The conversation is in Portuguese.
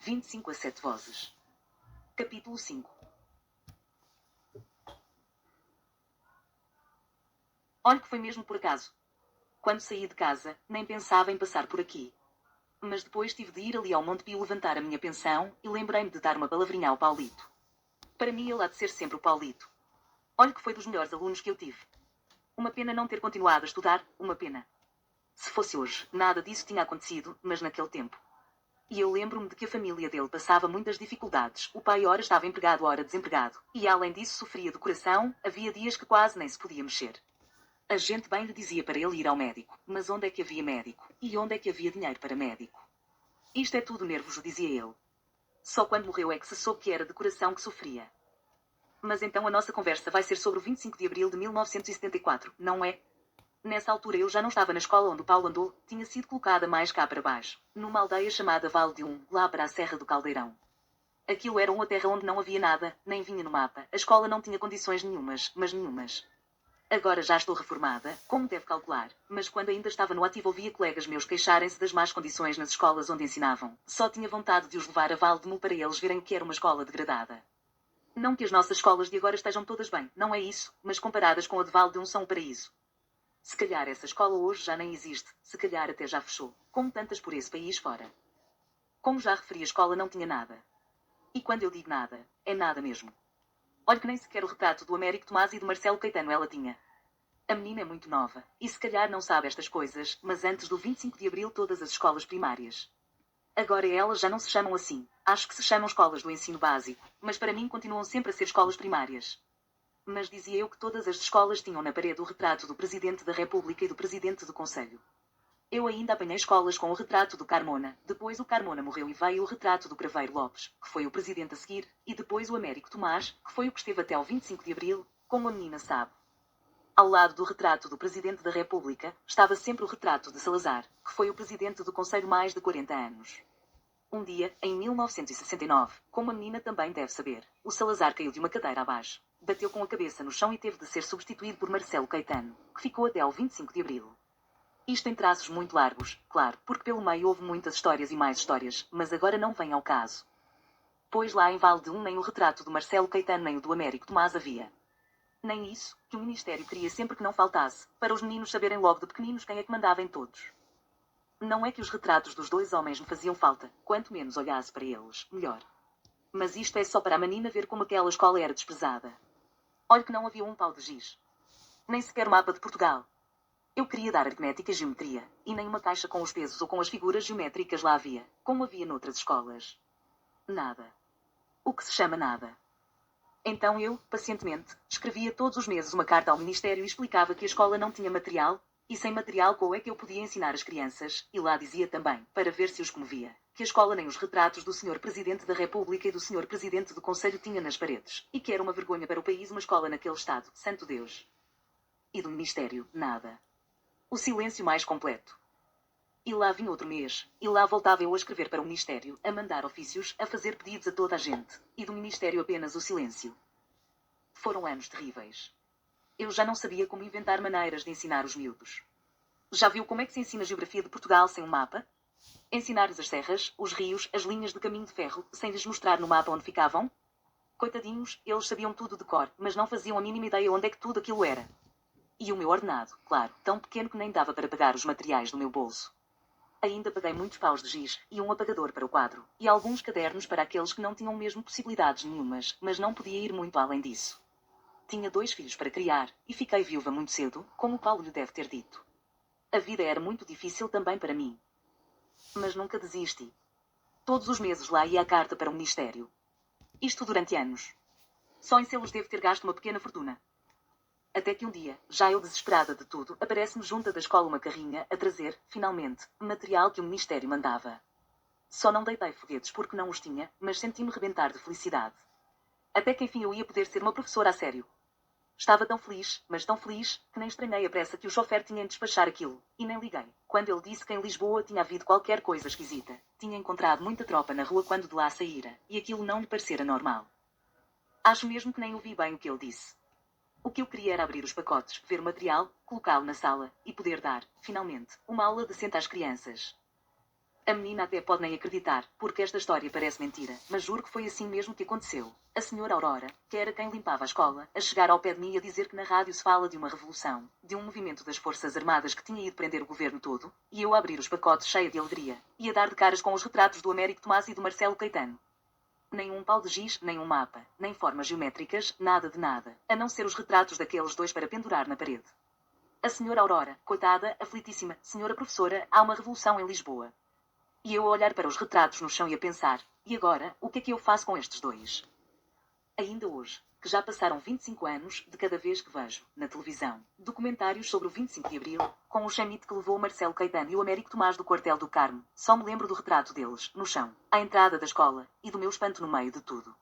25 a 7 vozes. Capítulo 5. Olhe que foi mesmo por acaso. Quando saí de casa, nem pensava em passar por aqui. Mas depois tive de ir ali ao Monte Pio levantar a minha pensão e lembrei-me de dar uma palavrinha ao Paulito. Para mim ele há de ser sempre o Paulito. Olhe que foi dos melhores alunos que eu tive. Uma pena não ter continuado a estudar, uma pena. Se fosse hoje, nada disso tinha acontecido, mas naquele tempo. E eu lembro-me de que a família dele passava muitas dificuldades. O pai ora estava empregado, ora desempregado. E além disso sofria do coração, havia dias que quase nem se podia mexer. A gente bem lhe dizia para ele ir ao médico. Mas onde é que havia médico? E onde é que havia dinheiro para médico? Isto é tudo nervos, dizia ele. Só quando morreu é que se soube que era de coração que sofria. Mas então a nossa conversa vai ser sobre o 25 de abril de 1974, não é? Nessa altura eu já não estava na escola onde o Paulo andou, tinha sido colocada mais cá para baixo, numa aldeia chamada Vale de lá para a Serra do Caldeirão. Aquilo era uma terra onde não havia nada, nem vinha no mapa, a escola não tinha condições nenhumas, mas nenhumas. Agora já estou reformada, como deve calcular, mas quando ainda estava no ativo ouvia colegas meus queixarem-se das más condições nas escolas onde ensinavam. Só tinha vontade de os levar a Vale de para eles verem que era uma escola degradada. Não que as nossas escolas de agora estejam todas bem, não é isso, mas comparadas com a de Vale de são um paraíso. Se calhar essa escola hoje já nem existe, se calhar até já fechou, como tantas por esse país fora. Como já referi, a escola não tinha nada. E quando eu digo nada, é nada mesmo. Olhe que nem sequer o retrato do Américo Tomás e do Marcelo Caetano ela tinha. A menina é muito nova, e se calhar não sabe estas coisas, mas antes do 25 de abril todas as escolas primárias. Agora elas já não se chamam assim, acho que se chamam escolas do ensino básico, mas para mim continuam sempre a ser escolas primárias. Mas dizia eu que todas as escolas tinham na parede o retrato do Presidente da República e do Presidente do Conselho. Eu ainda apanhei escolas com o retrato do Carmona, depois o Carmona morreu e veio o retrato do Craveiro Lopes, que foi o Presidente a seguir, e depois o Américo Tomás, que foi o que esteve até o 25 de abril, como a menina sabe. Ao lado do retrato do Presidente da República, estava sempre o retrato de Salazar, que foi o Presidente do Conselho mais de 40 anos. Um dia, em 1969, como a menina também deve saber, o Salazar caiu de uma cadeira abaixo, bateu com a cabeça no chão e teve de ser substituído por Marcelo Caetano, que ficou até ao 25 de abril. Isto em traços muito largos, claro, porque pelo meio houve muitas histórias e mais histórias, mas agora não vem ao caso. Pois lá em Vale de nem o retrato do Marcelo Caetano nem o do Américo Tomás havia. Nem isso, que o Ministério queria sempre que não faltasse, para os meninos saberem logo de pequeninos quem é que mandava em todos. Não é que os retratos dos dois homens me faziam falta, quanto menos olhasse para eles, melhor. Mas isto é só para a menina ver como aquela escola era desprezada. Olhe que não havia um pau de giz. Nem sequer o mapa de Portugal. Eu queria dar aritmética e geometria, e nem uma caixa com os pesos ou com as figuras geométricas lá havia, como havia noutras escolas. Nada. O que se chama nada. Então eu, pacientemente, escrevia todos os meses uma carta ao Ministério e explicava que a escola não tinha material, e sem material como é que eu podia ensinar as crianças, e lá dizia também, para ver se os comovia, que a escola nem os retratos do Sr. Presidente da República e do Sr. Presidente do Conselho tinha nas paredes, e que era uma vergonha para o país uma escola naquele estado, santo Deus. E do Ministério, nada. O silêncio mais completo. E lá vinha outro mês, e lá voltava eu a escrever para o Ministério, a mandar ofícios, a fazer pedidos a toda a gente, e do Ministério apenas o silêncio. Foram anos terríveis. Eu já não sabia como inventar maneiras de ensinar os miúdos. Já viu como é que se ensina a geografia de Portugal sem um mapa? Ensinar-lhes as serras, os rios, as linhas de caminho de ferro, sem lhes mostrar no mapa onde ficavam? Coitadinhos, eles sabiam tudo de cor, mas não faziam a mínima ideia onde é que tudo aquilo era. E o meu ordenado, claro, tão pequeno que nem dava para pagar os materiais do meu bolso. Ainda paguei muitos paus de giz, e um apagador para o quadro, e alguns cadernos para aqueles que não tinham mesmo possibilidades nenhumas, mas não podia ir muito além disso. Tinha 2 filhos para criar, e fiquei viúva muito cedo, como o Paulo lhe deve ter dito. A vida era muito difícil também para mim. Mas nunca desisti. Todos os meses lá ia a carta para o Ministério. Isto durante anos. Só em selos devo ter gasto uma pequena fortuna. Até que um dia, já eu desesperada de tudo, aparece-me junto da escola uma carrinha a trazer, finalmente, material que o Ministério mandava. Só não deitei foguetes porque não os tinha, mas senti-me rebentar de felicidade. Até que enfim eu ia poder ser uma professora a sério. Estava tão feliz, mas tão feliz, que nem estranhei a pressa que o chofer tinha em despachar aquilo, e nem liguei. Quando ele disse que em Lisboa tinha havido qualquer coisa esquisita, tinha encontrado muita tropa na rua quando de lá saíra, e aquilo não lhe parecera normal. Acho mesmo que nem ouvi bem o que ele disse. O que eu queria era abrir os pacotes, ver o material, colocá-lo na sala, e poder dar, finalmente, uma aula decente às crianças. A menina até pode nem acreditar, porque esta história parece mentira, mas juro que foi assim mesmo que aconteceu. A senhora Aurora, que era quem limpava a escola, a chegar ao pé de mim e a dizer que na rádio se fala de uma revolução, de um movimento das Forças Armadas que tinha ido prender o governo todo, e eu a abrir os pacotes cheia de alegria, e a dar de caras com os retratos do Américo Tomás e do Marcelo Caetano. Nem um pau de giz, nem um mapa, nem formas geométricas, nada de nada, a não ser os retratos daqueles dois para pendurar na parede. A senhora Aurora, coitada, aflitíssima, senhora professora, há uma revolução em Lisboa. E eu a olhar para os retratos no chão e a pensar, e agora, o que é que eu faço com estes dois? Ainda hoje, que já passaram 25 anos de cada vez que vejo, na televisão, documentários sobre o 25 de Abril, com o chamite que levou o Marcelo Caetano e o Américo Tomás do Quartel do Carmo, só me lembro do retrato deles, no chão, à entrada da escola, e do meu espanto no meio de tudo.